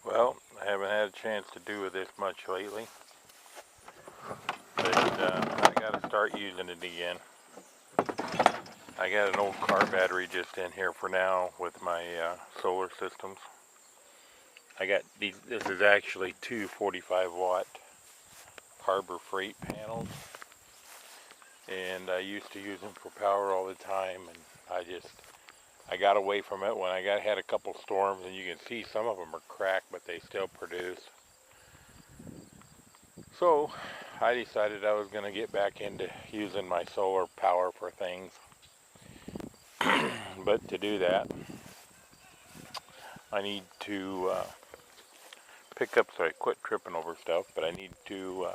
Well, I haven't had a chance to do this much lately, but I got to start using it again. I got an old car battery just in here for now with my solar systems. I got these. This is actually two 45-watt Harbor Freight panels, and I used to use them for power all the time, and I got away from it when I had a couple storms, and you can see some of them are cracked, but they still produce. So I decided I was going to get back into using my solar power for things. But to do that, I need to pick up, so I quit tripping over stuff, but I need to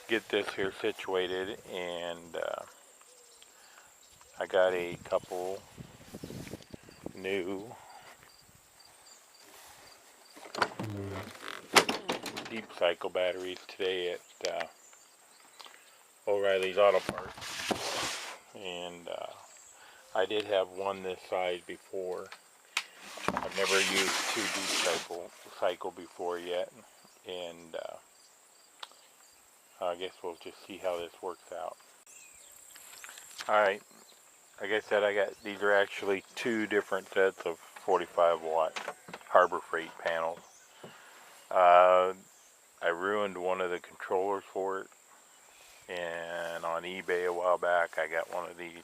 get this here situated, and I got a couple new deep cycle batteries today at O'Reilly's Auto Parts, and I did have one this size before. I've never used two deep cycle before yet, and I guess we'll just see how this works out. Alright, like I said, these are actually two different sets of 45-watt Harbor Freight panels. I ruined one of the controllers for it, and on eBay a while back I got one of these,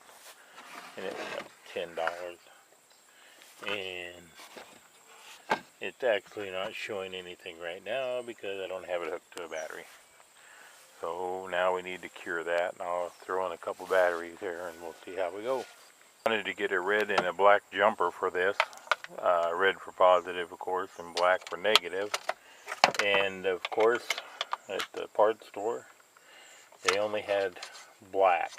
and it was like $10. And it's actually not showing anything right now because I don't have it hooked to a battery. So now we need to cure that, and I'll throw in a couple batteries here and we'll see how we go. I wanted to get a red and a black jumper for this. Red for positive, of course, and black for negative. And of course, at the parts store, they only had black.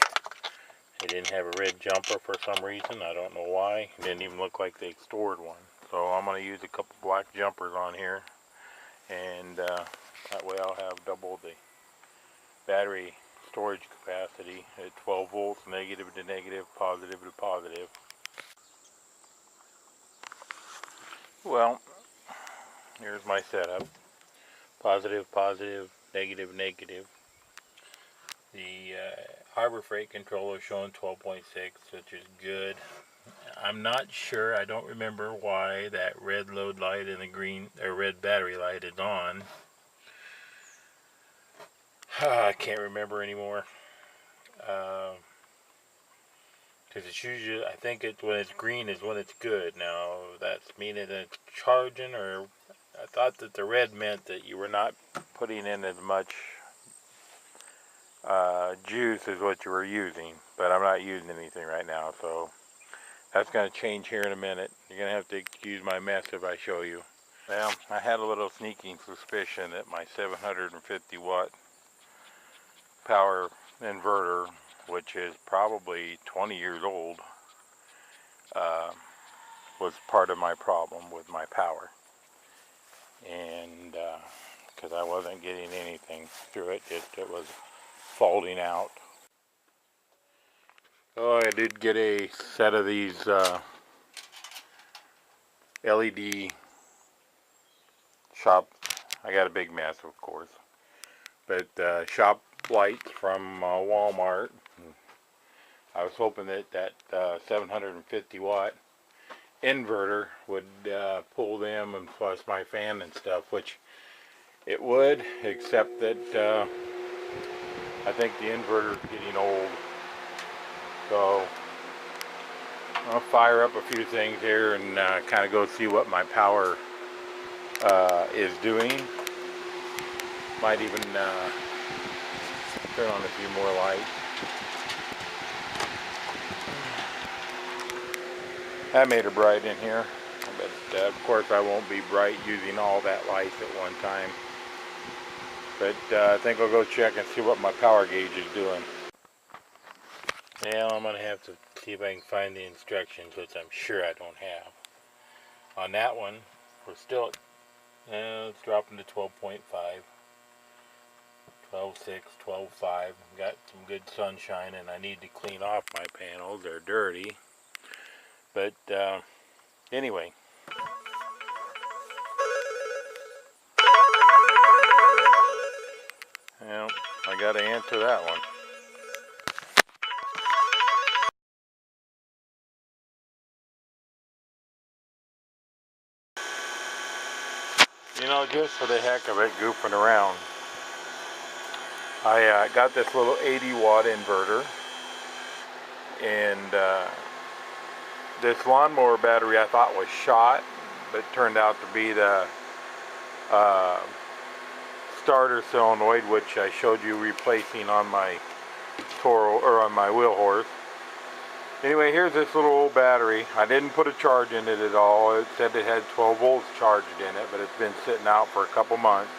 They didn't have a red jumper for some reason. I don't know why. It didn't even look like they stored one. So I'm going to use a couple black jumpers on here, and that way I'll have double the battery storage capacity at 12 volts, negative to negative, positive to positive. Well, here's my setup. Positive, positive, negative, negative. The Harbor Freight controller showing 12.6, which is good. I'm not sure, I don't remember why that red load light and the green or red battery light is on. I can't remember anymore. Because it's usually, I think it's when it's green is when it's good. Now, that's meaning that it's charging, or I thought that the red meant that you were not putting in as much juice as what you were using, but I'm not using anything right now, so that's going to change here in a minute. You're going to have to excuse my mess if I show you. Well, I had a little sneaking suspicion that my 750 watt power inverter, which is probably 20 years old, was part of my problem with my power. And because I wasn't getting anything through it, it was faulting out. Oh, I did get a set of these LED shop. I got a big mess, of course, but shop lights from Walmart. I was hoping that 750 watt inverter would pull them and plus my fan and stuff, which it would, except that I think the inverter is getting old. So I'll fire up a few things here and kind of go see what my power is doing. Might even turn on a few more lights. I made her bright in here, but of course I won't be bright using all that light at one time. But I think I'll go check and see what my power gauge is doing. Now I'm going to have to see if I can find the instructions, which I'm sure I don't have. On that one, we're still, it's dropping to 12.5, 12.6, 12.5. Got some good sunshine, and I need to clean off my panels. They're dirty. But anyway, I got to answer that one. You know, just for the heck of it, goofing around, I got this little 80 watt inverter, and this lawnmower battery I thought was shot, but it turned out to be the starter solenoid, which I showed you replacing on my Toro, or on my wheel horse. Anyway, here's this little old battery. I didn't put a charge in it at all. It said it had 12 volts charged in it, but it's been sitting out for a couple months.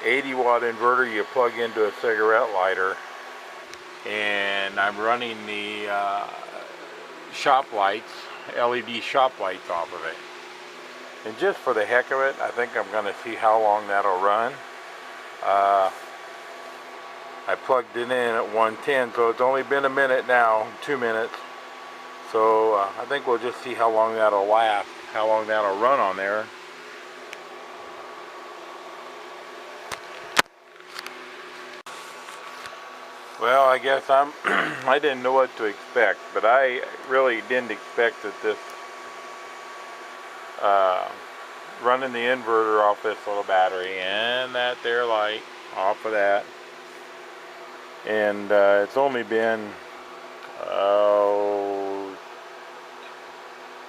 80 watt inverter you plug into a cigarette lighter, and I'm running the shop lights, LED shop lights off of it. And just for the heck of it, I think I'm going to see how long that'll run. I plugged it in at 110, so it's only been a minute now, 2 minutes. So I think we'll just see how long that'll last, how long that'll run on there. Well, I guess I didn't know what to expect, but I really didn't expect that this running the inverter off this little battery and that there light off of that, and it's only been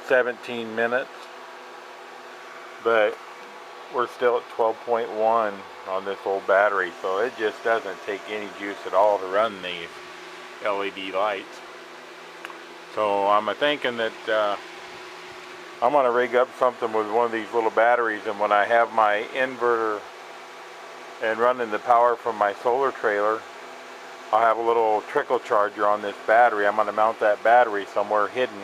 17 minutes, but we're still at 12.1 on this old battery, so it just doesn't take any juice at all to run these LED lights. So I'm thinking that I'm going to rig up something with one of these little batteries, and when I have my inverter and running the power from my solar trailer, I'll have a little trickle charger on this battery. I'm going to mount that battery somewhere hidden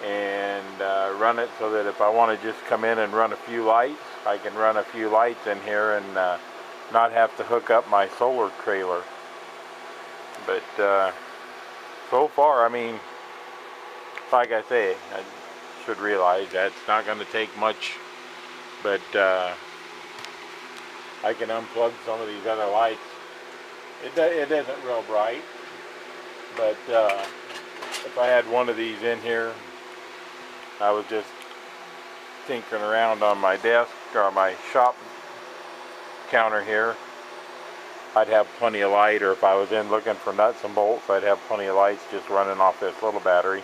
and run it so that if I want to just come in and run a few lights, I can run a few lights in here and not have to hook up my solar trailer. But so far, I mean, like I say, I should realize that's not going to take much, but I can unplug some of these other lights. It isn't real bright, but if I had one of these in here, I was just tinkering around on my desk or my shop counter here, I'd have plenty of light, or if I was in looking for nuts and bolts, I'd have plenty of lights just running off this little battery.